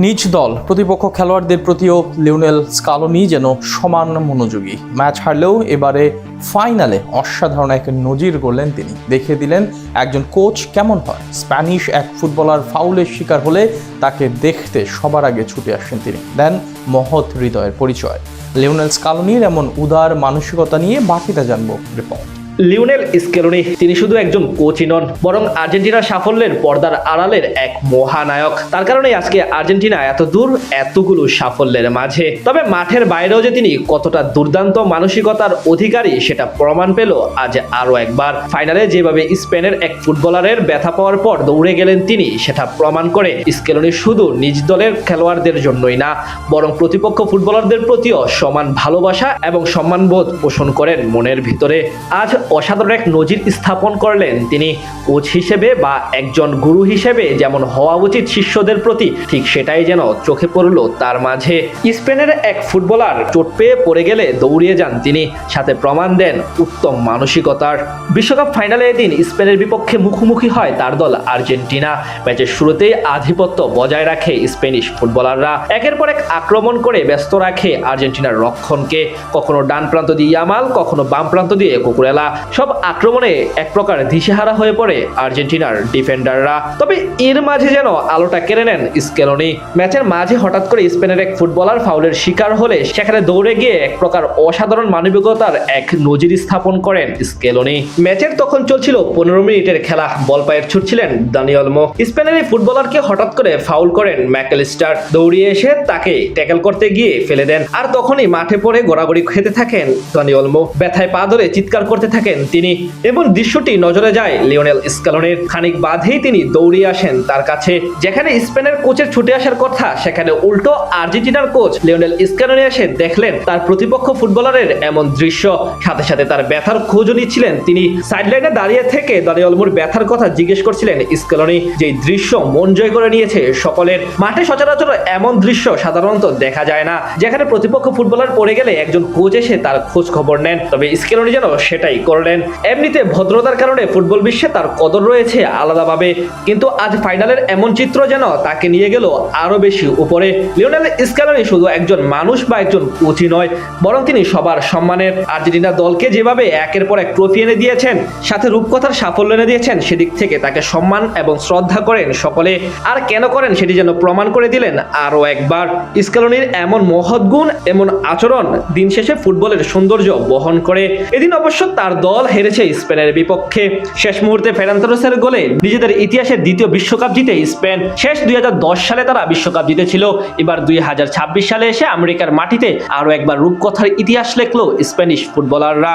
নিজ দল প্রতিপক্ষ খেলোয়াড়দের প্রতিও লিওনেল স্কালোনি যেন সমান মনোযোগী। ম্যাচ হারলেও এবারে ফাইনালে অসাধারণ এক নজির গড়লেন তিনি। দেখিয়ে দিলেন একজন কোচ কেমন হয়। স্প্যানিশ এক ফুটবলার ফাউলের শিকার হলে তাকে দেখতে সবার আগে ছুটে আসেন তিনি, দেন মহৎ হৃদয়ের পরিচয়। লিওনেল স্কালোনির এমন উদার মানসিকতা নিয়ে বাকিটা জানবো রিপোর্ট। লিওনেল স্কেলোনি তিনি শুধু একজন কোচই নন, বরং আর্জেন্টিনার সাফল্যের পর্দার আড়ালের এক মহানায়ক। তার কারণে আজকে আর্জেন্টিনা এত দূর, এতগুলো সাফল্যের মাঝে। তবে মাঠের বাইরেও যে তিনি কতটা দুর্দান্ত মানসিকতার অধিকারী সেটা প্রমাণ পেল আজ আরো একবার। ফাইনালে যেভাবে স্পেনের এক ফুটবলারের ব্যথা পাওয়ার পর দৌড়ে গেলেন তিনি, সেটা প্রমাণ করে স্কেলোনি শুধু নিজ দলের খেলোয়াড়দের জন্যই না, বরং প্রতিপক্ষ ফুটবলারদের প্রতিও সমান ভালোবাসা এবং সম্মানবোধ পোষণ করেন মনের ভিতরে। আজ অসাধারণ এক নজির স্থাপন করলেন তিনি। কোচ হিসেবে বা একজন গুরু হিসেবে যেমন হওয়া উচিত শিষ্যদের প্রতি, ঠিক সেটাই যেন চোখে পড়ল তার মাঝে। স্পেনের এক ফুটবলার চোট পেয়ে পড়ে গেলে দৌড়িয়ে যান তিনি, সাথে প্রমাণ দেন উত্তম মানসিকতার। বিশ্বকাপ ফাইনালে এদিন স্পেনের বিপক্ষে মুখোমুখি হয় তার দল আর্জেন্টিনা। ম্যাচের শুরুতেই আধিপত্য বজায় রাখে স্প্যানিশ ফুটবলাররা, একের পর এক আক্রমণ করে ব্যস্ত রাখে আর্জেন্টিনার রক্ষণকে। কখনো ডান প্রান্ত দিয়ে ইয়ামাল, কখনো বাম প্রান্ত দিয়ে কুকুরেলা। সব আক্রমণে এক প্রকার দিশেহারা হয়ে পড়ে আর্জেন্টিনার ডিফেন্ডাররা। তবে এর মাঝে যেন আলোটা কেড়ে নেন স্কেলোনি। ম্যাচের মাঝে হঠাৎ করে স্পেনের এক ফুটবলার ফাউলের শিকার হলে সেখানে দৌড়ে গিয়ে এক প্রকার অসাধারণ মানবিকতার এক নজির স্থাপন করেন স্কেলোনি। ম্যাচের তখন চলছিল 15 মিনিটের খেলা। বল পায়ের ছুটছিলেন দানি ওলমো। স্পেনের এই ফুটবলারকে হঠাৎ করে ফাউল করেন ম্যাকঅ্যালিস্টার। দৌড়িয়ে এসে তাকে ট্যাকল করতে গিয়ে ফেলে দেন, আর তখনই মাঠে পড়ে গড়াগড়ি খেতে থাকেন দানি ওলমো। ব্যথায় পা ধরে চিৎকার করতে থাকেন তিনি। এবং দৃশ্যটি নজরে যায় লিওনেল স্কেলোনির। খানিক বাদেই তিনি দৌড়িয়ে আসেন তার কাছে। যেখানে স্পেনের কোচের ছুটে আসার কথা, সেখানে উল্টো আর্জেন্টিনার কোচ লিওনেল স্কেলোনি এসে দেখলেন তার প্রতিপক্ষ ফুটবলারের এমন দৃশ্য। সাথে সাথে তার ব্যথার খোঁজও নিচ্ছিলেন তিনি। সাইডলাইনে দাঁড়িয়ে থেকে দানি ওলমোর ব্যথার কথা জিজ্ঞেস করছিলেন স্কেলোনি। যে দৃশ্য মন জয় করে নিয়েছে সকলের। মাঠে সচরাচর এমন দৃশ্য সাধারণত দেখা যায় না, যেখানে প্রতিপক্ষ ফুটবলার পড়ে গেলে একজন কোচ এসে তার খোঁজ খবর নেন। তবে স্কেলোনি যেন সেটাই করলেন। এমনিতে ভদ্রতার কারণে ফুটবল বিশ্বে তার কদর রয়েছে আলাদাভাবে, কিন্তু আজ ফাইনালের এমন চিত্র যেন তাকে নিয়ে গেল আরো বেশি উপরে। লিওনেল স্কেলোনি শুধু একজন মানুষ বা একজন কোচই নয়, বরং তিনি সবার সম্মানের। আর্জেন্টিনা দলকে যেভাবে একের পর এক ট্রফি এনে দিয়েছেন, সাথে রূপকথার সাফল্য এনে দিয়েছেন, সেদিক থেকে তাকে সম্মান এবং শ্রদ্ধা করেন সকলে। আর কেন করেন সেটি যেন প্রমাণ করে দিলেন আরো একবার। স্কেলোনির এমন মহৎ গুণ, এমন আচরণ দিন শেষে ফুটবলের সৌন্দর্য বহন করে। এদিন অবশ্য তার দল হেরেছে স্পেনের বিপক্ষে। শেষ মুহূর্তে ফেরান তোরেসের গোলে নিজেদের ইতিহাসের দ্বিতীয় বিশ্বকাপ জিতে স্পেন। শেষ 2010 সালে তারা বিশ্বকাপ জিতেছিল। এবার 2026 সালে এসে আমেরিকার মাটিতে আরো একবার রূপকথার ইতিহাস লেখলো স্প্যানিশ ফুটবলাররা।